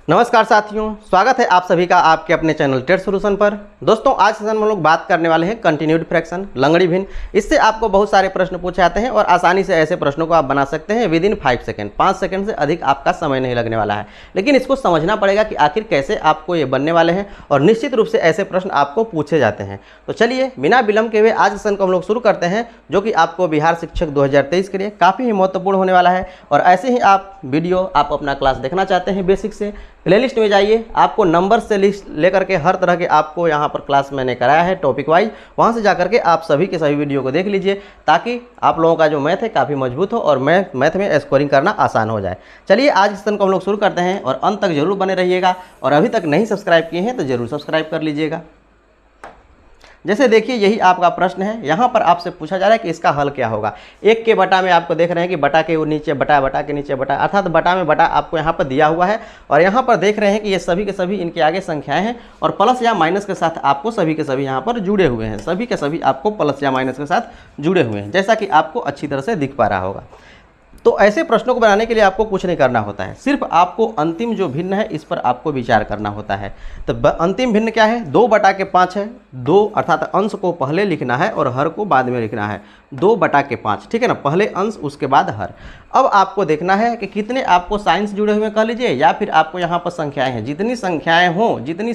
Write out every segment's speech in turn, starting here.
नमस्कार साथियों, स्वागत है आप सभी का आपके अपने चैनल टेट सॉल्यूशन पर। दोस्तों, आज सेशन में हम लोग बात करने वाले हैं कंटिन्यूड फ्रैक्शन, लंगड़ी भिन्न। इससे आपको बहुत सारे प्रश्न पूछे जाते हैं और आसानी से ऐसे प्रश्नों को आप बना सकते हैं विद इन 5 सेकंड। 5 सेकंड से अधिक आपका समय नहीं लगने वाला है, लेकिन इसको समझना पड़ेगा कि आखिर कैसे आपको ये बनने वाले हैं और निश्चित रूप से ऐसे प्रश्न आपको पूछे जाते हैं। तो चलिए बिना विलंब के हुए आज सेशन को हम लोग शुरू करते हैं, जो कि आपको बिहार शिक्षक 2023 के लिए काफ़ी ही महत्वपूर्ण होने वाला है। और ऐसे ही आप वीडियो आप अपना क्लास देखना चाहते हैं बेसिक से, प्लेलिस्ट में जाइए, आपको नंबर से लिस्ट लेकर के हर तरह के आपको यहाँ पर क्लास मैंने कराया है टॉपिक वाइज। वहाँ से जाकर के आप सभी के सभी वीडियो को देख लीजिए, ताकि आप लोगों का जो मैथ है काफ़ी मजबूत हो और मैथ में स्कोरिंग करना आसान हो जाए। चलिए आज इस सेशन को हम लोग शुरू करते हैं और अंत तक जरूर बने रहिएगा। और अभी तक नहीं सब्सक्राइब किए हैं तो जरूर सब्सक्राइब कर लीजिएगा। जैसे देखिए, यही आपका प्रश्न है। यहाँ पर आपसे पूछा जा रहा है कि इसका हल क्या होगा। एक के बटा में आपको देख रहे हैं कि बटा के नीचे बटा, बटा के नीचे बटा, अर्थात बटा में बटा आपको यहाँ पर दिया हुआ है। और यहाँ पर देख रहे हैं कि ये सभी के सभी इनके आगे संख्याएं हैं और प्लस या माइनस के साथ आपको सभी के सभी यहाँ पर जुड़े हुए हैं। सभी के सभी आपको प्लस या माइनस के साथ जुड़े हुए हैं, जैसा कि आपको अच्छी तरह से दिख पा रहा होगा। तो ऐसे प्रश्नों को बनाने के लिए आपको कुछ नहीं करना होता है, सिर्फ आपको अंतिम जो भिन्न है इस पर आपको विचार करना होता है। तो अंतिम भिन्न क्या है? 2 बटा के 5 है। 2 अर्थात अंश को पहले लिखना है और हर को बाद में लिखना है। 2 बटा के 5, ठीक है ना, पहले अंश उसके बाद हर। अब आपको देखना है कि कितने आपको साइन से जुड़े हुए कह लीजिए, या फिर आपको यहाँ पर संख्याएं हैं। जितनी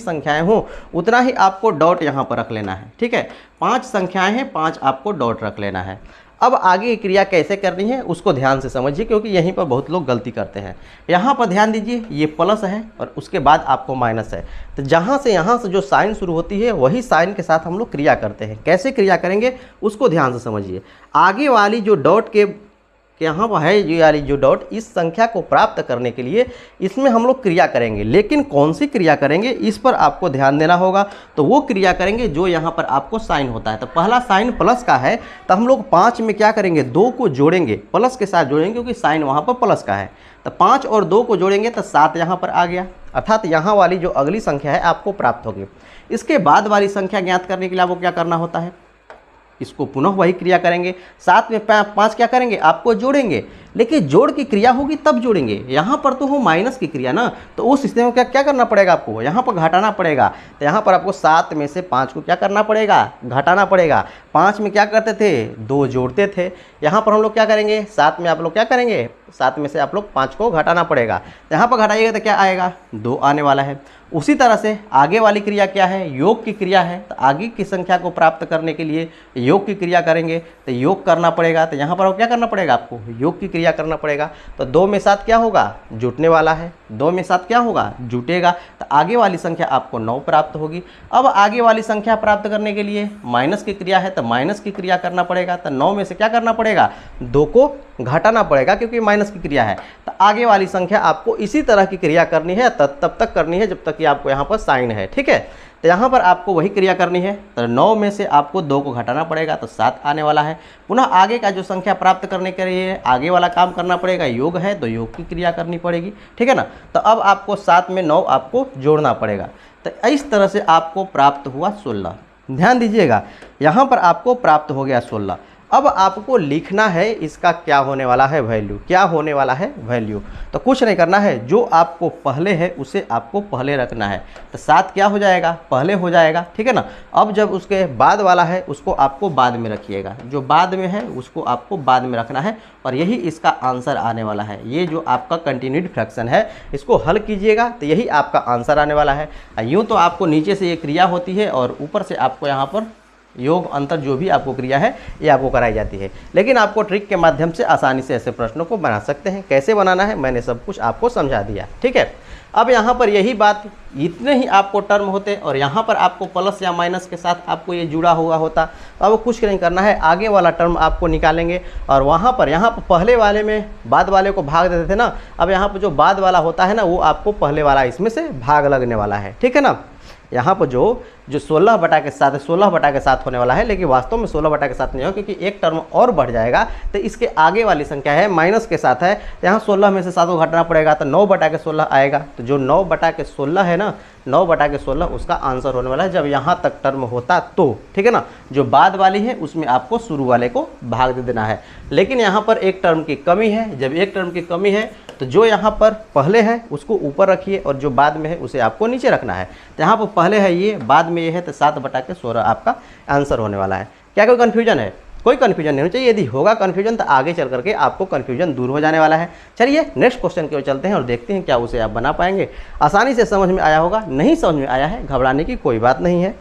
संख्याएं हों उतना ही आपको डॉट यहाँ पर रख लेना है, ठीक है। 5 संख्याएं हैं, 5 आपको डॉट रख लेना है। अब आगे की क्रिया कैसे करनी है उसको ध्यान से समझिए, क्योंकि यहीं पर बहुत लोग गलती करते हैं। यहाँ पर ध्यान दीजिए, ये प्लस है और उसके बाद आपको माइनस है। तो जहाँ से जो साइन शुरू होती है वही साइन के साथ हम लोग क्रिया करते हैं। कैसे क्रिया करेंगे उसको ध्यान से समझिए। आगे वाली जो डॉट के यहाँ पर है, ये वाली जो डॉट, इस संख्या को प्राप्त करने के लिए इसमें हम लोग क्रिया करेंगे। लेकिन कौन सी क्रिया करेंगे इस पर आपको ध्यान देना होगा। तो वो क्रिया करेंगे जो यहाँ पर आपको साइन होता है। तो पहला साइन प्लस का है, तो हम लोग 5 में क्या करेंगे, 2 को जोड़ेंगे, प्लस के साथ जोड़ेंगे, क्योंकि साइन वहाँ पर प्लस का है। तो 5 और 2 को जोड़ेंगे तो 7 यहाँ पर आ गया, अर्थात यहाँ वाली जो अगली संख्या है आपको प्राप्त होगी। इसके बाद वाली संख्या ज्ञात करने के लिए आपको क्या करना होता है, इसको पुनः वही क्रिया करेंगे। 7 में 5 क्या करेंगे, आपको जोड़ेंगे, लेकिन जोड़ की क्रिया होगी तब जोड़ेंगे। यहाँ पर तो हो माइनस की क्रिया ना, तो उस स्थिति में क्या करना पड़ेगा, आपको यहाँ पर घटाना पड़ेगा। तो यहाँ पर आपको 7 में से 5 को क्या करना पड़ेगा, घटाना पड़ेगा। 5 में क्या करते थे, 2 जोड़ते थे। यहाँ पर हम लोग क्या करेंगे, 7 में आप लोग क्या करेंगे, 7 में से आप लोग 5 को घटाना पड़ेगा। यहाँ पर घटाइएगा तो क्या आएगा, 2 आने वाला है। उसी तरह से आगे वाली क्रिया क्या है, योग की क्रिया है। तो आगे की संख्या को प्राप्त करने के लिए योग की क्रिया करेंगे, तो योग करना पड़ेगा। तो यहाँ पर क्या करना पड़ेगा, आपको योग की क्रिया करना पड़ेगा। तो 2 में 7 क्या होगा, जुटने वाला है। 2 में 7 क्या होगा, जुटेगा। तो आगे वाली संख्या आपको 9 प्राप्त होगी। अब आगे वाली संख्या प्राप्त करने के लिए माइनस की क्रिया है, तो माइनस की क्रिया करना पड़ेगा। तो 9 में से क्या करना पड़ेगा, 2 को घटाना पड़ेगा, क्योंकि माइनस की क्रिया है। तो आगे वाली संख्या आपको इसी तरह की क्रिया करनी है, तब तक करनी है जब तक कि आपको यहाँ पर साइन है, ठीक है। तो यहाँ पर आपको वही क्रिया करनी है। तो 9 में से आपको 2 को घटाना पड़ेगा, तो 7 आने वाला है। पुनः आगे का जो संख्या प्राप्त करने के लिए आगे वाला काम करना पड़ेगा। योग है तो योग की क्रिया करनी पड़ेगी, ठीक है ना। तो अब आपको 7 में 9 आपको जोड़ना पड़ेगा। तो इस तरह से आपको प्राप्त हुआ 16। ध्यान दीजिएगा, यहाँ पर आपको प्राप्त हो गया 16। अब आपको लिखना है इसका क्या होने वाला है, वैल्यू। क्या होने वाला है, वैल्यू। तो कुछ नहीं करना है, जो आपको पहले है उसे आपको पहले रखना है। तो 7 क्या हो जाएगा, पहले हो जाएगा, ठीक है ना। अब जब उसके बाद वाला है उसको आपको बाद में रखिएगा, जो बाद में है उसको आपको बाद में रखना है। और यही इसका आंसर आने वाला है। ये जो आपका कंटिन्यूड फ्रैक्शन है इसको हल कीजिएगा तो यही आपका आंसर आने वाला है। यूँ तो आपको नीचे से ये क्रिया होती है और ऊपर से आपको यहाँ पर योग अंतर जो भी आपको क्रिया है ये आपको कराई जाती है। लेकिन आपको ट्रिक के माध्यम से आसानी से ऐसे प्रश्नों को बना सकते हैं। कैसे बनाना है मैंने सब कुछ आपको समझा दिया, ठीक है। अब यहाँ पर यही बात, इतने ही आपको टर्म होते और यहाँ पर आपको प्लस या माइनस के साथ आपको ये जुड़ा हुआ होता। तो अब कुछ नहीं करना है, आगे वाला टर्म आपको निकालेंगे और यहाँ पर पहले वाले में बाद वाले को भाग देते थे ना। अब यहाँ पर जो बाद वाला होता है ना वो आपको पहले वाला इसमें से भाग लगने वाला है, ठीक है ना। यहाँ पर जो 16 बटा के साथ 16 बटा के साथ होने वाला है, लेकिन वास्तव में 16 बटा के साथ नहीं हो, क्योंकि एक टर्म और बढ़ जाएगा। तो इसके आगे वाली संख्या है माइनस के साथ है, तो यहाँ 16 में से 7 को घटाना पड़ेगा, तो 9 बटा के 16 आएगा। तो जो 9 बटा के 16 है ना, 9/16 उसका आंसर होने वाला है जब यहाँ तक टर्म होता तो, ठीक है ना। जो बाद वाली है उसमें आपको शुरू वाले को भाग दे देना है। लेकिन यहाँ पर एक टर्म की कमी है, जब एक टर्म की कमी है तो जो यहाँ पर पहले है उसको ऊपर रखिए और जो बाद में है उसे आपको नीचे रखना है। तो यहाँ पर पहले है ये, बाद में ये है, तो 7/16 आपका आंसर होने वाला है। क्या कोई कन्फ्यूजन है? कोई कन्फ्यूजन नहीं होना चाहिए। यदि होगा कन्फ्यूजन तो आगे चल करके आपको कन्फ्यूजन दूर हो जाने वाला है। चलिए नेक्स्ट क्वेश्चन की ओर चलते हैं और देखते हैं क्या उसे आप बना पाएंगे। आसानी से समझ में आया होगा, नहीं समझ में आया है घबराने की कोई बात नहीं है।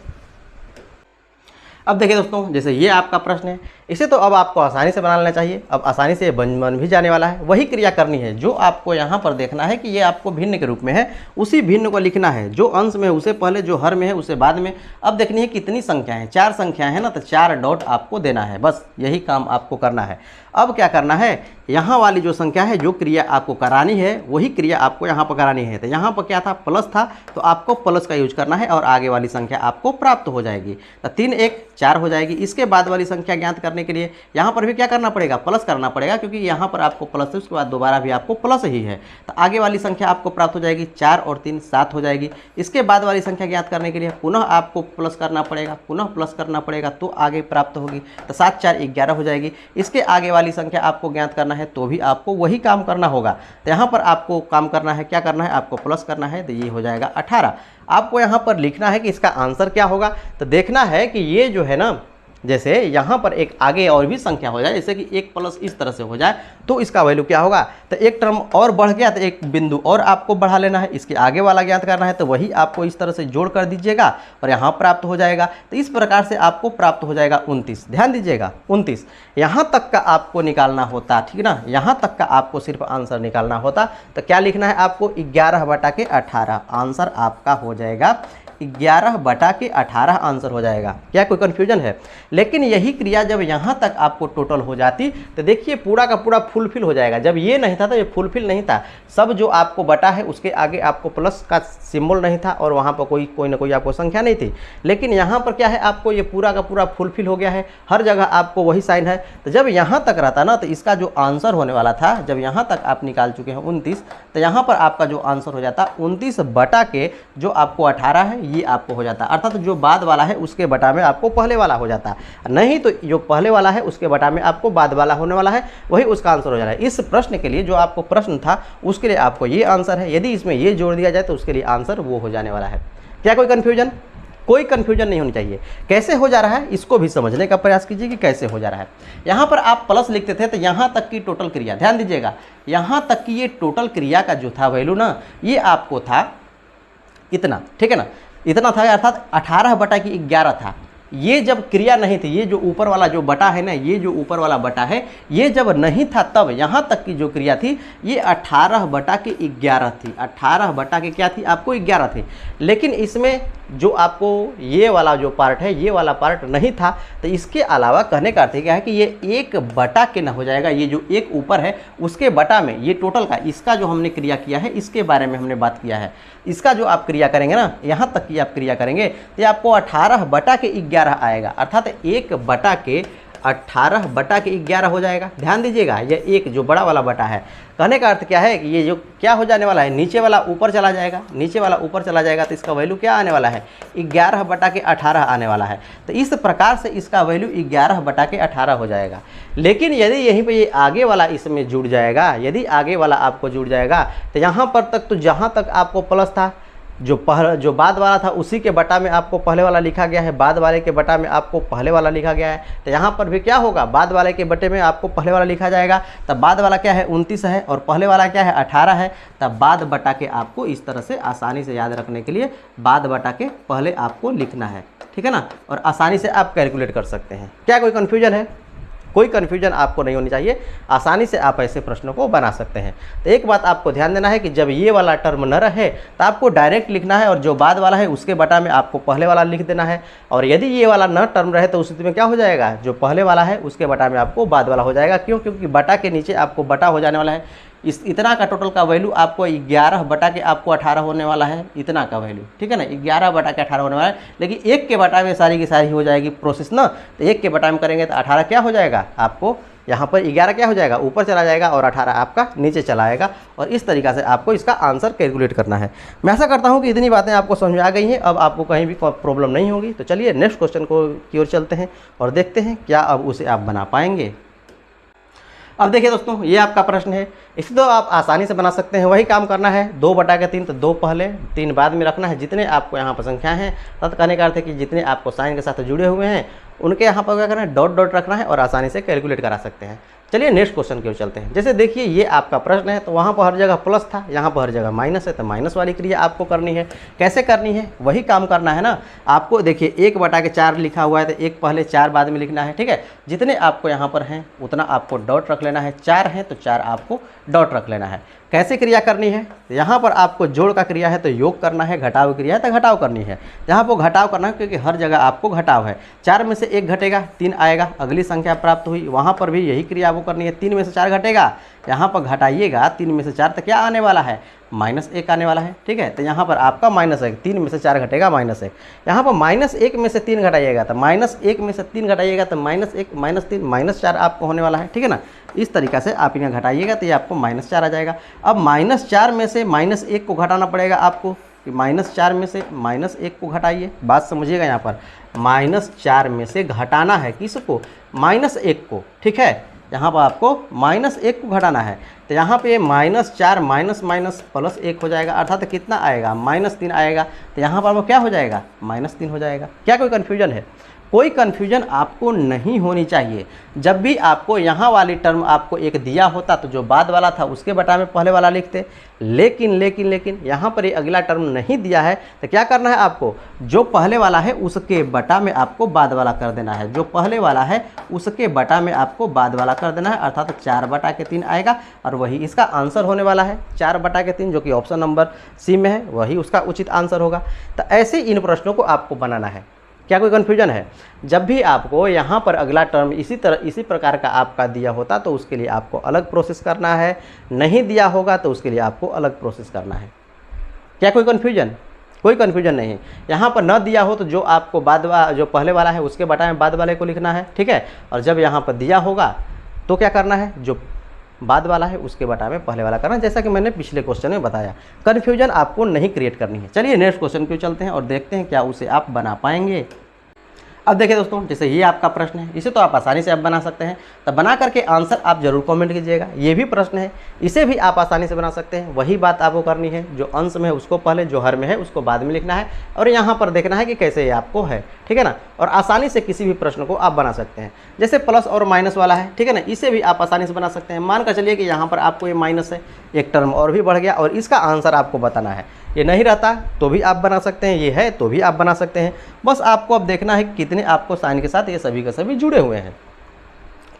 अब देखिए दोस्तों, जैसे ये आपका प्रश्न है, इसे तो अब आपको आसानी से बना लेना चाहिए। अब आसानी से बन भी जाने वाला है। वही क्रिया करनी है जो आपको यहाँ पर देखना है कि ये आपको भिन्न के रूप में है, उसी भिन्न को लिखना है। जो अंश में उसे पहले, जो हर में है उसे बाद में। अब देखनी है कितनी संख्या है, 4 संख्या है ना, तो 4 डॉट आपको देना है, बस यही काम आपको करना है। अब क्या करना है, यहाँ वाली जो संख्या है, जो क्रिया आपको करानी है वही क्रिया आपको यहाँ पर करानी है। तो यहाँ पर क्या था, प्लस था, तो आपको प्लस का यूज करना है और आगे वाली संख्या आपको प्राप्त हो जाएगी। तो 3 1 4 हो जाएगी। इसके बाद वाली संख्या ज्ञात करने के लिए यहाँ पर भी क्या करना पड़ेगा, प्लस करना पड़ेगा, क्योंकि यहाँ पर आपको प्लस है, उसके बाद दोबारा भी आपको प्लस ही है। तो आगे वाली संख्या आपको प्राप्त हो जाएगी, 4 और 3 7 हो जाएगी। इसके बाद वाली संख्या ज्ञात करने के लिए पुनः आपको प्लस करना पड़ेगा, पुनः प्लस करना पड़ेगा, तो आगे प्राप्त होगी। तो 7 4 11 हो जाएगी। इसके आगे वाली संख्या आपको ज्ञात करना है, तो भी आपको वही काम करना होगा। तो यहाँ पर आपको काम करना है, क्या करना है, आपको प्लस करना है, तो ये हो जाएगा 18। आपको यहाँ पर लिखना है कि इसका आंसर क्या होगा। तो देखना है कि ये जो है ना, जैसे यहाँ पर एक आगे और भी संख्या हो जाए, जैसे कि 1 प्लस इस तरह से हो जाए, तो इसका वैल्यू क्या होगा। तो एक टर्म और बढ़ गया तो एक बिंदु और आपको बढ़ा लेना है, इसके आगे वाला ज्ञात करना है, तो वही आपको इस तरह से जोड़ कर दीजिएगा और यहाँ प्राप्त हो जाएगा। तो इस प्रकार से आपको प्राप्त हो जाएगा 29। ध्यान दीजिएगा 29 यहाँ तक का आपको निकालना होता, ठीक ना, यहाँ तक का आपको सिर्फ आंसर निकालना होता। तो क्या लिखना है आपको, 11/18 आंसर आपका हो जाएगा, 11/18 आंसर हो जाएगा। क्या कोई कन्फ्यूजन है? लेकिन यही क्रिया जब यहाँ तक आपको टोटल हो जाती तो देखिए पूरा का पूरा फुलफिल हो जाएगा। जब ये नहीं था तो ये फुलफिल नहीं था, सब जो आपको बटा है उसके आगे आपको प्लस का सिंबल नहीं था और वहाँ पर कोई ना कोई आपको संख्या नहीं थी। लेकिन यहाँ पर क्या है, आपको ये पूरा का पूरा फुलफिल हो गया है, हर जगह आपको वही साइन है। तो जब यहाँ तक रहता ना, तो इसका जो आंसर होने वाला था, जब यहाँ तक आप निकाल चुके हैं 29, तो यहाँ पर आपका जो आंसर हो जाता 29 बटा के जो आपको 18 है ये आपको हो जाता। अर्थात जो बाद वाला है उसके बटा में आपको पहले वाला हो जाता, नहीं तो जो पहले वाला है उसके बटा में आपको बाद वाला होने वाला है, वही उसका आंसर हो जा रहा है। इस प्रश्न के लिए जो आपको प्रश्न था उसके लिए आपको ये आंसर है, यदि इसमें ये जोड़ दिया जाए तो उसके लिए आंसर वो हो जाने वाला है। क्या कोई कन्फ्यूजन? कोई कन्फ्यूजन नहीं होनी चाहिए। कैसे हो जा रहा है इसको भी समझने का प्रयास कीजिए कि कैसे हो जा रहा है। यहाँ पर आप प्लस लिखते थे तो यहाँ तक की टोटल क्रिया, ध्यान दीजिएगा, यहाँ तक की ये टोटल क्रिया का जो था वैल्यू ना, ये आपको था इतना, ठीक है ना, इतना था, अर्थात 18/11 था। ये जब क्रिया नहीं थी, ये जो ऊपर वाला जो बटा है ना, ये जो ऊपर वाला बटा है, ये जब नहीं था तब यहाँ तक की जो क्रिया थी ये 18/11 थी। 18 क्या थी, आपको 11 थी। लेकिन इसमें जो आपको ये वाला जो पार्ट है, ये वाला पार्ट नहीं था, तो इसके अलावा कहने का अर्थ क्या है कि ये 1/के न हो जाएगा। ये जो एक ऊपर है उसके बटा में, ये टोटल का, इसका जो हमने क्रिया किया है इसके बारे में हमने बात किया है। इसका जो आप क्रिया करेंगे ना, यहाँ तक की आप क्रिया करेंगे तो आपको 18/11 आएगा, अर्थात 1/18/11 हो जाएगा। ध्यान दीजिएगा, ये एक जो बड़ा वाला बटा है, कहने का अर्थ क्या है कि ये जो क्या हो जाने वाला है, नीचे वाला ऊपर चला जाएगा, नीचे वाला ऊपर चला जाएगा, तो इसका वैल्यू क्या आने वाला है, 11/18 आने वाला है। तो इस प्रकार से इसका वैल्यू 11/18 हो जाएगा। लेकिन यदि यहीं पे ये आगे वाला इसमें जुड़ जाएगा, यदि आगे वाला आपको जुड़ जाएगा, तो यहाँ पर तक, तो जहाँ तक आपको प्लस था, जो बाद वाला था उसी के बटा में आपको पहले वाला लिखा गया है, बाद वाले के बटा में आपको पहले वाला लिखा गया है। तो यहाँ पर भी क्या होगा, बाद वाले के बटे में आपको पहले वाला लिखा जाएगा। तब बाद वाला क्या है, 29 है, और पहले वाला क्या है, 18 है। तब बाद बटा के आपको इस तरह से आसानी से याद रखने के लिए बाद बटा के पहले आपको लिखना है, ठीक है ना, और आसानी से आप कैलकुलेट कर सकते हैं। क्या कोई कन्फ्यूजन है? कोई कन्फ्यूजन आपको नहीं होनी चाहिए, आसानी से आप ऐसे प्रश्नों को बना सकते हैं। तो एक बात आपको ध्यान देना है कि जब ये वाला टर्म न रहे तो आपको डायरेक्ट लिखना है, और जो बाद वाला है उसके बटा में आपको पहले वाला लिख देना है। और यदि ये वाला न टर्म रहे तो उस स्थिति में क्या हो जाएगा, जो पहले वाला है उसके बटा में आपको बाद वाला हो जाएगा। क्यों? क्योंकि बटा के नीचे आपको बटा हो जाने वाला है। इस इतना का टोटल का वैल्यू आपको 11/के आपको 18 होने वाला है, इतना का वैल्यू, ठीक है ना, 11/18 होने वाला है। लेकिन एक के बटा में सारी की सारी हो जाएगी प्रोसेस ना, तो एक के बटा में करेंगे तो 18 क्या हो जाएगा, आपको यहाँ पर 11 क्या हो जाएगा, ऊपर चला जाएगा और 18 आपका नीचे चला आएगा। और इस तरीक़ा से आपको इसका आंसर कैलकुलेट करना है। मैं ऐसा करता हूँ कि इतनी बातें आपको समझ में आ गई हैं, अब आपको कहीं भी प्रॉब्लम नहीं होगी। तो चलिए नेक्स्ट क्वेश्चन की ओर चलते हैं और देखते हैं क्या अब उसे आप बना पाएंगे। अब देखिए दोस्तों, ये आपका प्रश्न है, इसे तो आप आसानी से बना सकते हैं। वही काम करना है, 2/3, तो 2 पहले 3 बाद में रखना है। जितने आपको यहाँ पर संख्या हैं, तब कहने का अर्थ है कि जितने आपको साइन के साथ जुड़े हुए हैं उनके यहाँ पर क्या करना है, डॉट डॉट रखना है और आसानी से कैलकुलेट करा सकते हैं। चलिए नेक्स्ट क्वेश्चन की ओर चलते हैं। जैसे देखिए ये आपका प्रश्न है, तो वहाँ पर हर जगह प्लस था, यहाँ पर हर जगह माइनस है, तो माइनस वाली क्रिया आपको करनी है। कैसे करनी है, वही काम करना है ना। आपको देखिए 1/4 लिखा हुआ है, तो 1 पहले 4 बाद में लिखना है, ठीक है। जितने आपको यहाँ पर हैं उतना आपको डॉट रख लेना है। 4 है तो 4 आपको डॉट रख लेना है। कैसे क्रिया करनी है, यहाँ पर आपको जोड़ का क्रिया है तो योग करना है, घटाव क्रिया है तो घटाव करनी है। यहाँ पर घटाव करना है क्योंकि हर जगह आपको घटाव है। 4 में से 1 घटेगा, 3 आएगा, अगली संख्या प्राप्त हुई। वहाँ पर भी यही क्रिया आपको करनी है। 3 में से 4 घटेगा, यहाँ पर घटाइएगा 3 में से 4 तो क्या आने वाला है, -1 आने वाला है, ठीक है। तो यहाँ पर आपका -1, 3 में से 4 घटेगा -1। यहाँ पर -1 में से 3 घटाइएगा तो -1 में से 3 घटाइएगा तो -1 -3 -4 आपको होने वाला है, ठीक है ना। इस तरीक़ा से आप इन्हें घटाइएगा तो ये आपको -4 आ जाएगा। अब -4 में से -1 को घटाना पड़ेगा आपको, कि -4 में से -1 को घटाइए। बात समझिएगा, यहाँ पर -4 में से घटाना है किसको, -1 को, ठीक है। यहाँ पर आपको -1 को घटाना है, तो यहाँ पे -4 माइनस +1 हो जाएगा, अर्थात कितना आएगा, -3 आएगा। तो यहाँ पर वो क्या हो जाएगा, -3 हो जाएगा। क्या कोई कन्फ्यूजन है? कोई कन्फ्यूजन आपको नहीं होनी चाहिए। जब भी आपको यहाँ वाली टर्म आपको एक दिया होता तो जो बाद वाला था उसके बटा में पहले वाला लिखते, लेकिन यहाँ पर ये अगला टर्म नहीं दिया है, तो क्या करना है आपको, जो पहले वाला है उसके बटा में आपको बाद वाला कर देना है। जो पहले वाला है उसके बटा में आपको बाद वाला कर देना है, अर्थात 4/3 आएगा और वही इसका आंसर होने वाला है। 4/3 जो कि ऑप्शन नंबर सी में है, वही उसका उचित आंसर होगा। तो ऐसे इन प्रश्नों को आपको बनाना है। क्या कोई कन्फ्यूजन है? जब भी आपको यहाँ पर अगला टर्म इसी प्रकार का आपका दिया होता तो उसके लिए आपको अलग प्रोसेस करना है, नहीं दिया होगा तो उसके लिए आपको अलग प्रोसेस करना है। क्या कोई कन्फ्यूजन? कोई कन्फ्यूजन नहीं है। यहाँ पर न दिया हो तो जो आपको जो पहले वाला है उसके बटा में बाद वाले को लिखना है, ठीक है। और जब यहाँ पर दिया होगा तो क्या करना है, जो बाद वाला है उसके बटा में पहले वाला करना, जैसा कि मैंने पिछले क्वेश्चन में बताया। कन्फ्यूजन आपको नहीं क्रिएट करनी है। चलिए नेक्स्ट क्वेश्चन की चलते हैं और देखते हैं क्या उसे आप बना पाएंगे। अब देखिए दोस्तों, जैसे ये आपका प्रश्न है, इसे तो आप आसानी से आप बना सकते हैं, तो बना करके आंसर आप जरूर कमेंट कीजिएगा। ये भी प्रश्न है, इसे भी आप आसानी से बना सकते हैं। वही बात आपको करनी है, जो अंश में है उसको पहले, जो हर में है उसको बाद में लिखना है और यहाँ पर देखना है कि कैसे ये आपको है, ठीक है ना। और आसानी से किसी भी प्रश्न को आप बना सकते हैं। जैसे प्लस और माइनस वाला है, ठीक है ना, इसे भी आप आसानी से बना सकते हैं। मान कर चलिए कि यहाँ पर आपको ये माइनस है, एक टर्म और भी बढ़ गया और इसका आंसर आपको बताना है। ये नहीं रहता तो भी आप बना सकते हैं, ये है तो भी आप बना सकते हैं। बस आपको अब देखना है कि कितने आपको साइन के साथ ये सभी के सभी जुड़े हुए हैं।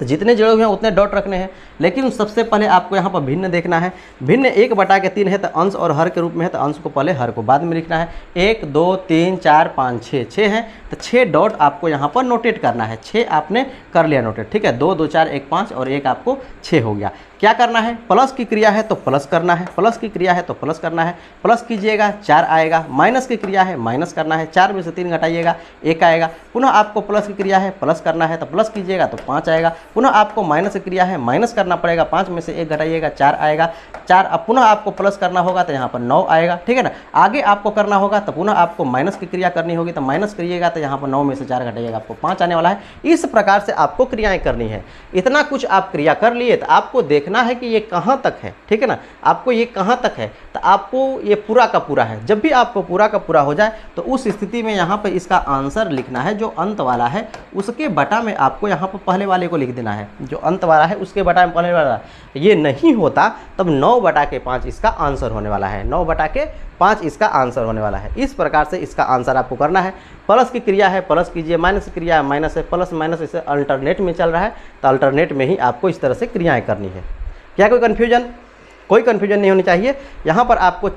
तो जितने जुड़े हुए हैं उतने डॉट रखने हैं, लेकिन सबसे पहले आपको यहाँ पर भिन्न देखना है। भिन्न 1/3 है तो अंश और हर के रूप में है, तो अंश को पहले हर को बाद में लिखना है। 1 2 3 4 5 6 है, तो 6 डॉट आपको यहाँ पर नोटेट करना है। 6 आपने कर लिया नोटेट, ठीक है। 2 2 4 1 5 और 1 आपको 6 हो गया। क्या करना है, प्लस की क्रिया है तो प्लस करना है, प्लस की क्रिया है तो प्लस करना है। प्लस कीजिएगा 4 आएगा, माइनस की क्रिया है माइनस करना है। 4 में से 3 घटाइएगा 1 आएगा। पुनः आपको प्लस की क्रिया है प्लस करना है, तो प्लस कीजिएगा तो 5 आएगा। पुनः आपको माइनस की क्रिया है माइनस करना पड़ेगा, 5 में से 1 घटाइएगा 4 आएगा। 4 अब पुनः आपको प्लस करना होगा तो यहाँ पर 9 आएगा, ठीक है ना। आगे आपको करना होगा तो पुनः आपको माइनस की क्रिया करनी होगी, तो माइनस करिएगा तो यहाँ पर 9 में से 4 घटाइएगा, आपको 5 आने वाला है। इस प्रकार से आपको क्रियाएं करनी है। इतना कुछ आप क्रिया कर लिए तो आपको देखना है कि ये कहाँ तक है, ठीक है ना। आपको ये कहाँ तक है, तो आपको ये पूरा का पूरा है। जब भी आपको पूरा का पूरा हो जाए तो उस स्थिति में यहाँ पर इसका आंसर लिखना है। जो अंत वाला है उसके बटा में आपको यहाँ पर पहले वाले को लिख देना है। जो अंत वाला है उसके बटा में पहले वाला, ये नहीं होता तब 9/5 इसका आंसर होने वाला है। 9/5 इसका आंसर होने वाला है। इस प्रकार से इसका आंसर आपको करना है। प्लस की क्रिया है प्लस कीजिए, माइनस की क्रिया है माइनस है, प्लस माइनस इसे अल्टरनेट में चल रहा है, तो अल्टरनेट में ही आपको इस तरह से क्रियाएं करनी है। क्या कोई कन्फ्यूजन? कोई कन्फ्यूजन नहीं होनी चाहिए। यहाँ पर आपको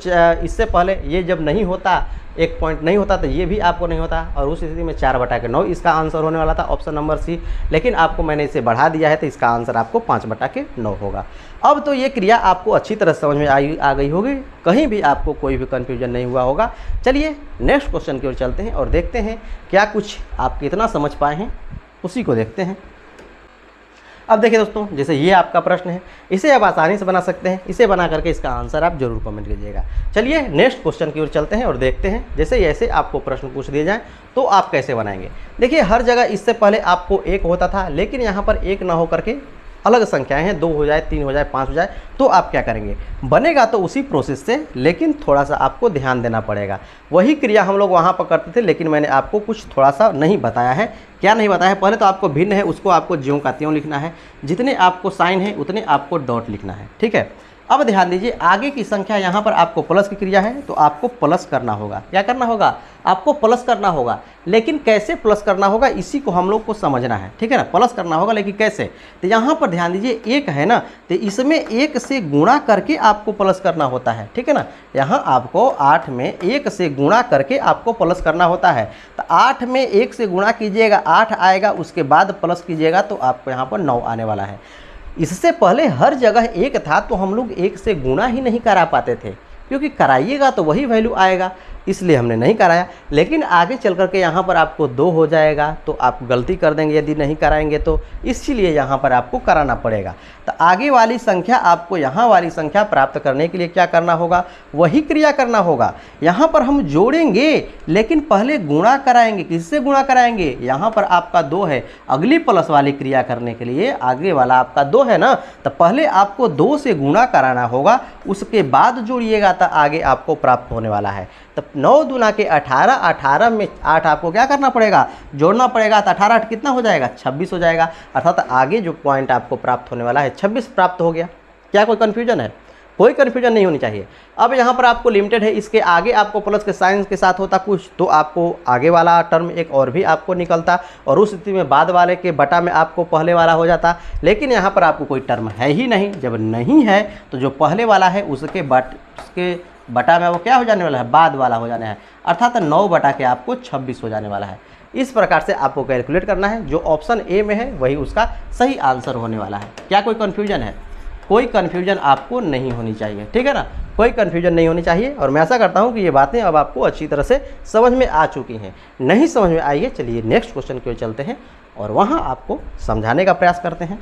इससे पहले ये जब नहीं होता, एक पॉइंट नहीं होता, तो ये भी आपको नहीं होता, और उस स्थिति में 4/9 इसका आंसर होने वाला था, ऑप्शन नंबर सी। लेकिन आपको मैंने इसे बढ़ा दिया है तो इसका आंसर आपको 5/9 होगा। अब तो ये क्रिया आपको अच्छी तरह समझ में आ गई होगी, कहीं भी आपको कोई भी कन्फ्यूजन नहीं हुआ होगा। चलिए नेक्स्ट क्वेश्चन की ओर चलते हैं और देखते हैं क्या कुछ आप कितना समझ पाए हैं, उसी को देखते हैं। अब देखिए दोस्तों, जैसे ये आपका प्रश्न है, इसे आप आसानी से बना सकते हैं। इसे बना करके इसका आंसर आप जरूर कमेंट कीजिएगा। चलिए नेक्स्ट क्वेश्चन की ओर चलते हैं और देखते हैं जैसे ऐसे आपको प्रश्न पूछ दिए जाए तो आप कैसे बनाएंगे। देखिए हर जगह इससे पहले आपको एक होता था, लेकिन यहाँ पर एक ना हो करके अलग संख्याएं हैं, 2 हो जाए, 3 हो जाए, 5 हो जाए, तो आप क्या करेंगे? बनेगा तो उसी प्रोसेस से, लेकिन थोड़ा सा आपको ध्यान देना पड़ेगा। वही क्रिया हम लोग वहाँ पर करते थे, लेकिन मैंने आपको कुछ थोड़ा सा नहीं बताया है। क्या नहीं बताया है? पहले तो आपको भिन्न है उसको आपको ज्यों का त्यों लिखना है, जितने आपको साइन है उतने आपको डॉट लिखना है, ठीक है। अब ध्यान दीजिए, आगे की संख्या यहाँ पर आपको प्लस की क्रिया है तो आपको प्लस करना होगा। क्या करना होगा? आपको प्लस करना होगा, लेकिन कैसे प्लस करना होगा इसी को हम लोग को समझना है, ठीक है ना। प्लस करना होगा लेकिन कैसे? तो यहाँ पर ध्यान दीजिए, एक है ना, तो इसमें एक से गुणा करके आपको प्लस करना होता है, ठीक है ना। यहाँ आपको 8 में 1 से गुणा करके आपको प्लस करना होता है। तो 8 में 1 से गुणा कीजिएगा, 8 आएगा, उसके बाद प्लस कीजिएगा तो आपको यहाँ पर 9 आने वाला है। इससे पहले हर जगह एक था तो हम लोग 1 से गुणा ही नहीं करा पाते थे, क्योंकि कराइएगा तो वही वैल्यू आएगा, इसलिए हमने नहीं कराया। लेकिन आगे चल करके यहाँ पर आपको 2 हो जाएगा तो आप गलती कर देंगे यदि नहीं कराएंगे तो, इसलिए यहाँ पर आपको कराना पड़ेगा। तो आगे वाली संख्या आपको यहाँ वाली संख्या प्राप्त करने के लिए क्या करना होगा? वही क्रिया करना होगा। यहाँ पर हम जोड़ेंगे लेकिन पहले गुणा कराएंगे। किससे गुणा कराएंगे? यहाँ पर आपका 2 है, अगली प्लस वाली क्रिया करने के लिए आगे वाला आपका 2 है ना, तो पहले आपको 2 से गुणा कराना होगा, उसके बाद जोड़िएगा तो आगे आपको प्राप्त होने वाला है। तब 9 दूना के 18, 18 में 8 आपको क्या करना पड़ेगा? जोड़ना पड़ेगा। तो 18 8 कितना हो जाएगा? 26 हो जाएगा। अर्थात आगे जो पॉइंट आपको प्राप्त होने वाला है 26 प्राप्त हो गया। क्या कोई कन्फ्यूजन है? कोई कन्फ्यूजन नहीं होनी चाहिए। अब यहाँ पर आपको लिमिटेड है, इसके आगे आपको प्लस के साइन के साथ होता कुछ तो आपको आगे वाला टर्म एक और भी आपको निकलता, और उस स्थिति में बाद वाले के बटा में आपको पहले वाला हो जाता। लेकिन यहाँ पर आपको कोई टर्म है ही नहीं। जब नहीं है तो जो पहले वाला है उसके बटा में वो क्या हो जाने वाला है? बाद वाला हो जाने है। अर्थात 9 बटा के आपको 26 हो जाने वाला है। इस प्रकार से आपको कैलकुलेट करना है। जो ऑप्शन ए में है वही उसका सही आंसर होने वाला है। क्या कोई कन्फ्यूजन है? कोई कन्फ्यूजन आपको नहीं होनी चाहिए, ठीक है ना। कोई कन्फ्यूजन नहीं होनी चाहिए। और मैं ऐसा करता हूँ कि ये बातें अब आपको अच्छी तरह से समझ में आ चुकी हैं। नहीं समझ में आई है, चलिए नेक्स्ट क्वेश्चन की ओर चलते हैं और वहाँ आपको समझाने का प्रयास करते हैं।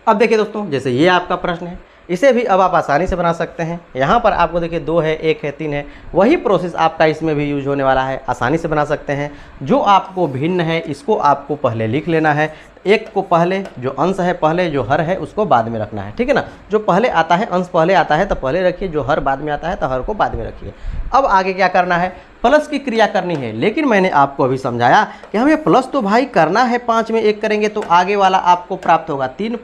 अब देखिए दोस्तों, जैसे ये आपका प्रश्न है, इसे भी अब आप आसानी से बना सकते हैं। यहाँ पर आपको देखिए 2 है, 1 है, 3 है, वही प्रोसेस आपका इसमें भी यूज होने वाला है। आसानी से बना सकते हैं। जो आपको भिन्न है इसको आपको पहले लिख लेना है। एक को पहले, जो अंश है पहले, जो हर है उसको बाद में रखना है, ठीक है ना। जो पहले आता है, अंश पहले आता है तो पहले रखिए, जो हर बाद में आता है तो हर को बाद में रखिए। अब आगे क्या करना है? प्लस की क्रिया करनी है। लेकिन मैंने आपको अभी समझाया कि हमें प्लस तो भाई करना है, 5 में 1 करेंगे तो आगे वाला आपको प्राप्त होगा। 3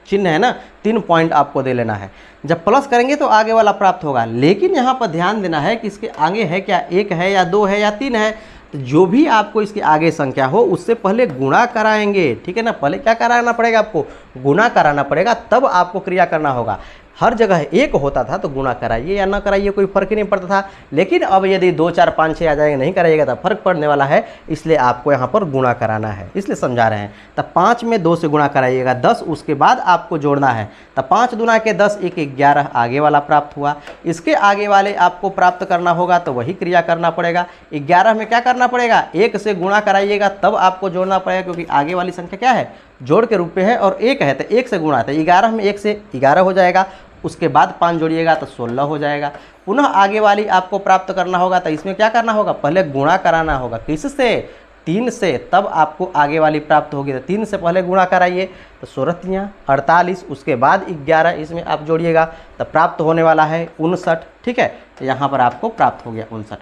चिन्ह है ना, 3 पॉइंट आपको दे लेना है। जब प्लस करेंगे तो आगे वाला प्राप्त होगा। लेकिन यहाँ पर ध्यान देना है कि इसके आगे है क्या, 1 है या 2 है या 3 है। तो जो भी आपको इसके आगे संख्या हो उससे पहले गुणा कराएंगे, ठीक है ना। पहले क्या कराना पड़ेगा? आपको गुणा कराना पड़ेगा, तब आपको क्रिया करना होगा। हर जगह 1 होता था तो गुणा कराइए या ना कराइए कोई फर्क ही नहीं पड़ता था। लेकिन अब यदि 2 4 5 6 आ जाएगा, नहीं कराइएगा तो फर्क पड़ने वाला है, इसलिए आपको यहाँ पर गुणा कराना है, इसलिए समझा रहे हैं। तब 5 में 2 से गुणा कराइएगा 10, उसके बाद आपको जोड़ना है। तब 5 दूना के 10, 1 11 आगे वाला प्राप्त हुआ। इसके आगे वाले आपको प्राप्त करना होगा तो वही क्रिया करना पड़ेगा। 11 में क्या करना पड़ेगा? 1 से गुणा कराइएगा तब आपको जोड़ना पड़ेगा, क्योंकि आगे वाली संख्या क्या है? जोड़ के रूप में है और 1 है तो 1 से गुणा है। 11 में 1 से 11 हो जाएगा, उसके बाद 5 जोड़िएगा तो 16 हो जाएगा। पुनः आगे वाली आपको प्राप्त करना होगा तो इसमें क्या करना होगा? पहले गुणा कराना होगा। किससे? 3 से, तब आपको आगे वाली प्राप्त होगी। तो 3 से पहले गुणा कराइए तो 16 3 48, उसके बाद 11 इसमें आप जोड़िएगा तो प्राप्त होने वाला है 59, ठीक है। तो यहाँ पर आपको प्राप्त हो गया 59।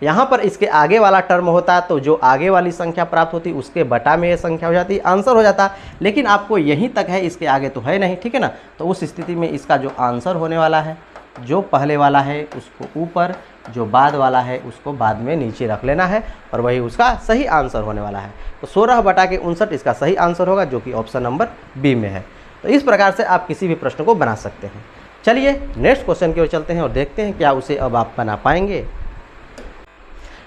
यहाँ पर इसके आगे वाला टर्म होता तो जो आगे वाली संख्या प्राप्त होती उसके बटा में ये संख्या हो जाती, आंसर हो जाता। लेकिन आपको यहीं तक है, इसके आगे तो है नहीं, ठीक है ना। तो उस स्थिति में इसका जो आंसर होने वाला है, जो पहले वाला है उसको ऊपर, जो बाद वाला है उसको बाद में नीचे रख लेना है, और वही उसका सही आंसर होने वाला है। तो 16 बटा के 59 इसका सही आंसर होगा, जो कि ऑप्शन नंबर बी में है। तो इस प्रकार से आप किसी भी प्रश्न को बना सकते हैं। चलिए नेक्स्ट क्वेश्चन की ओर चलते हैं और देखते हैं क्या उसे अब आप बना पाएंगे।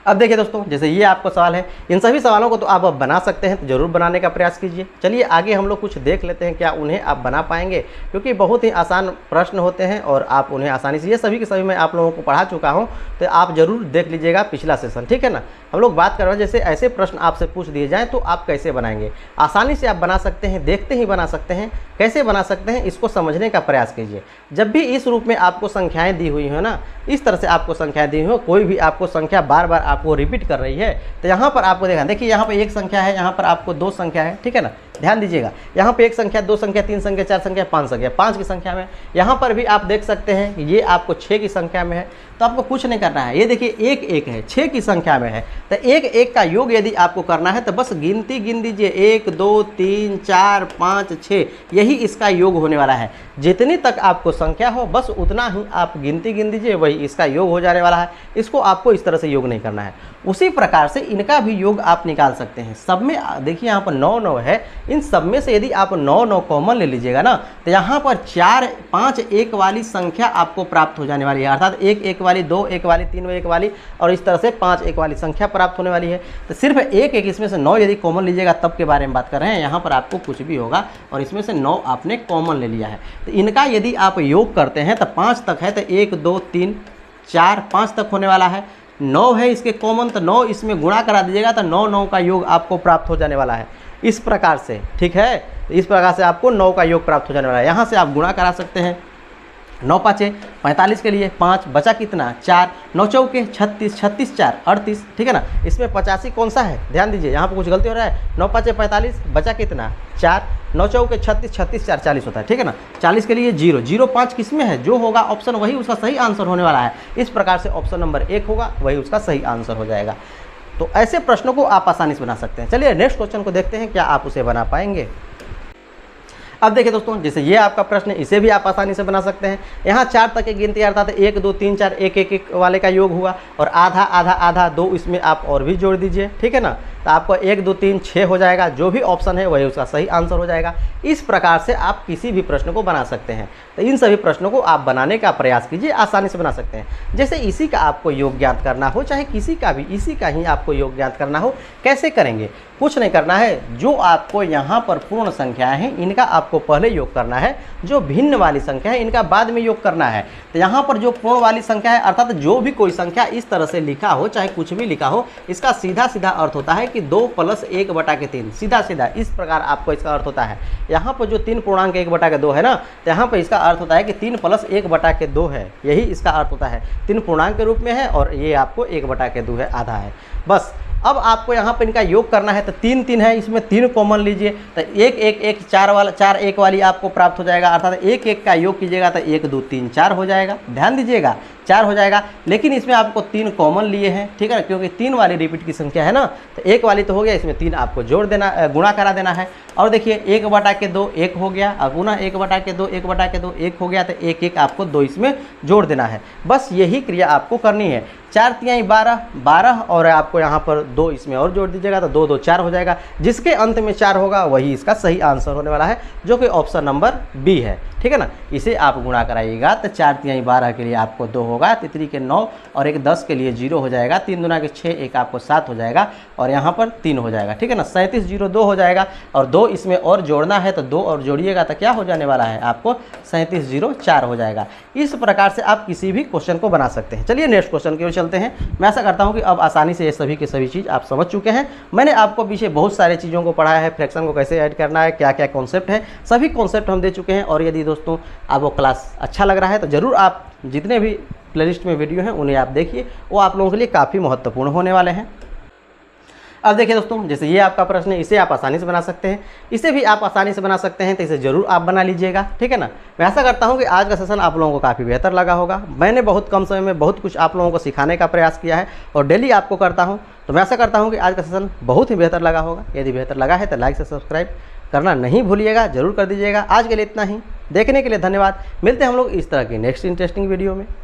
अब देखिए दोस्तों, जैसे ये आपका सवाल है, इन सभी सवालों को तो आप अब बना सकते हैं, तो जरूर बनाने का प्रयास कीजिए। चलिए आगे हम लोग कुछ देख लेते हैं, क्या उन्हें आप बना पाएंगे, क्योंकि बहुत ही आसान प्रश्न होते हैं और आप उन्हें आसानी से, ये सभी के सभी मैं आप लोगों को पढ़ा चुका हूँ, तो आप जरूर देख लीजिएगा पिछला सेशन, ठीक है ना। हम लोग बात कर रहे हैं जैसे ऐसे प्रश्न आपसे पूछ दिए जाएँ तो आप कैसे बनाएंगे। आसानी से आप बना सकते हैं, देखते ही बना सकते हैं। कैसे बना सकते हैं इसको समझने का प्रयास कीजिए। जब भी इस रूप में आपको संख्याएँ दी हुई हो ना, इस तरह से आपको संख्याएँ दी हुई हो, कोई भी आपको संख्या बार बार आपको रिपीट कर रही है, तो यहाँ पर आपको देखा, देखिए यहाँ पे एक संख्या है, यहाँ पर आपको दो संख्या है, ठीक है ना। ध्यान दीजिएगा, यहाँ पे एक संख्या, दो संख्या, तीन संख्या, चार संख्या, पांच संख्या, पांच की संख्या में। यहाँ पर भी आप देख सकते हैं कि ये आपको 6 की संख्या में है, तो आपको कुछ नहीं करना है। ये देखिए एक एक है, 6 की संख्या में है, तो एक एक का योग यदि आपको करना है तो बस गिनती गिन दीजिए, 1 2 3 4 5 6, यही इसका योग होने वाला है। जितनी तक आपको संख्या हो बस उतना ही आप गिनती गिन दीजिए, वही इसका योग हो जाने वाला है। इसको आपको इस तरह से योग नहीं करना है। उसी प्रकार से इनका भी योग आप निकाल सकते हैं। सब में देखिए यहाँ पर 9 9 है, इन सब में से यदि आप 9 9 कॉमन ले लीजिएगा ना, तो यहाँ पर 4 5 1 वाली संख्या आपको प्राप्त हो जाने वाली है, अर्थात 1 1 वाली, 2 1 वाली, 3 1 वाली, और इस तरह से 5 1 वाली संख्या प्राप्त होने वाली है। तो सिर्फ 1 1 इसमें से 9 यदि कॉमन लीजिएगा तब के बारे में बात कर रहे हैं। यहाँ पर आपको कुछ भी होगा और इसमें से 9 आपने कॉमन ले लिया है, तो इनका यदि आप योग करते हैं तो 5 तक है, तो 1 2 3 4 5 तक होने वाला है। 9 है इसके कॉमन, तो 9 इसमें गुणा करा दीजिएगा तो 9 9 का योग आपको प्राप्त हो जाने वाला है। इस प्रकार से, ठीक है, इस प्रकार से आपको 9 का योग प्राप्त हो जाने वाला है। यहाँ से आप गुणा करा सकते हैं। 9 5 45 के लिए 5 बचा कितना 4, 9 चौके 36, 36 4 38, ठीक है ना। इसमें 85 कौन सा है, ध्यान दीजिए, यहाँ पर कुछ गलती हो रहा है। 9 5 45 बचा कितना 4, 9 चौके 36, 36 4 40 होता है, ठीक है ना। 40 के लिए 0 0 5 किस में है, जो होगा ऑप्शन वही उसका सही आंसर होने वाला है। इस प्रकार से ऑप्शन नंबर 1 होगा, वही उसका सही आंसर हो जाएगा। तो ऐसे प्रश्नों को आप आसानी से बना सकते हैं। चलिए नेक्स्ट क्वेश्चन को देखते हैं, क्या आप उसे बना पाएंगे। अब देखिए दोस्तों, जैसे ये आपका प्रश्न है, इसे भी आप आसानी से बना सकते हैं। यहाँ 4 तक की गिनती अर्थात 1 2 3 4 1 1 1 वाले का योग हुआ, और आधा आधा आधा 2 इसमें आप और भी जोड़ दीजिए, ठीक है ना। तो आपको 1 2 3 6 हो जाएगा, जो भी ऑप्शन है वही उसका सही आंसर हो जाएगा। इस प्रकार से आप किसी भी प्रश्न को बना सकते हैं। तो इन सभी प्रश्नों को आप बनाने का प्रयास कीजिए, आसानी से बना सकते हैं। जैसे इसी का आपको योग ज्ञात करना हो, चाहे किसी का भी इसी का ही आपको योग ज्ञात करना हो, कैसे करेंगे, कुछ नहीं करना है। जो आपको यहाँ पर पूर्ण संख्याएं हैं इनका आपको पहले योग करना है, जो भिन्न वाली संख्या है इनका बाद में योग करना है। तो यहाँ पर जो पूर्ण वाली संख्या है, अर्थात जो भी कोई संख्या इस तरह से लिखा हो, चाहे कुछ भी लिखा हो, इसका सीधा सीधा अर्थ होता है कि 2 + 1/3, सीधा सीधा इस प्रकार आपको इसका अर्थ होता है। यहाँ पर जो 3 पूर्णांक 1/2 है ना, तो यहाँ पर इसका अर्थ होता है कि 3 + 1/2 है, यही इसका अर्थ होता है। 3 पूर्णांक के रूप में है और ये आपको 1/2 है, आधा है। बस अब आपको यहाँ पर इनका योग करना है, तो 3 3 है, इसमें 3 कॉमन लीजिए, तो 1 1 1 4 वाला 4 1 वाली आपको प्राप्त हो जाएगा, अर्थात 1 1 का योग कीजिएगा तो 1 2 3 4 हो जाएगा। ध्यान दीजिएगा 4 हो जाएगा, लेकिन इसमें आपको 3 कॉमन लिए हैं, ठीक है ना, क्योंकि 3 वाली रिपीट की संख्या है ना, तो 1 वाली तो हो गया, इसमें 3 आपको जोड़ देना, गुणा करा देना है। और देखिए 1/2 1 हो गया, और गुना 1/2 1/2 1 हो गया, तो 1 1 आपको 2 इसमें जोड़ देना है। बस यही क्रिया आपको करनी है। 4 3 12 12, और आपको यहाँ पर 2 इसमें और जोड़ दीजिएगा तो 2 2 4 हो जाएगा। जिसके अंत में 4 होगा वही इसका सही आंसर होने वाला है, जो कि ऑप्शन नंबर बी है, ठीक है ना। इसे आप गुणा कराइएगा तो 4 3 12 के लिए आपको 2 होगा, 3 के 9 और 1 10 के लिए 0 हो जाएगा, 3 दूना के 6 1 आपको 7 हो जाएगा, और यहाँ पर 3 हो जाएगा, ठीक है ना। 37 0 2 हो जाएगा, और 2 इसमें और जोड़ना है तो 2 और जोड़िएगा तो क्या हो जाने वाला है, आपको 37 0 4 हो जाएगा। इस प्रकार से आप किसी भी क्वेश्चन को बना सकते हैं। चलिए नेक्स्ट क्वेश्चन की ओर चलते हैं। मैं ऐसा करता हूं कि अब आसानी से ये सभी की सभी चीज़ आप समझ चुके हैं। मैंने आपको पीछे बहुत सारी चीज़ों को पढ़ाया है, फ्रैक्शन को कैसे ऐड करना है, क्या क्या कॉन्सेप्ट है, सभी कॉन्सेप्ट हम दे चुके हैं। और यदि दोस्तों आपको क्लास अच्छा लग रहा है तो ज़रूर आप जितने भी प्लेलिस्ट में वीडियो हैं उन्हें आप देखिए, वो आप लोगों के लिए काफ़ी महत्वपूर्ण होने वाले हैं। अब देखिए दोस्तों, जैसे ये आपका प्रश्न है, इसे आप आसानी से बना सकते हैं, इसे भी आप आसानी से बना सकते हैं, तो इसे ज़रूर आप बना लीजिएगा, ठीक है ना। मैं ऐसा करता हूँ कि आज का सेशन आप लोगों को काफ़ी बेहतर लगा होगा। मैंने बहुत कम समय में बहुत कुछ आप लोगों को सिखाने का प्रयास किया है और डेली आपको करता हूँ, तो मैं ऐसा करता हूँ कि आज का सेशन बहुत ही बेहतर लगा होगा। यदि बेहतर लगा है तो लाइक से सब्सक्राइब करना नहीं भूलिएगा, ज़रूर कर दीजिएगा। आज के लिए इतना ही, देखने के लिए धन्यवाद। मिलते हैं हम लोग इस तरह की नेक्स्ट इंटरेस्टिंग वीडियो में।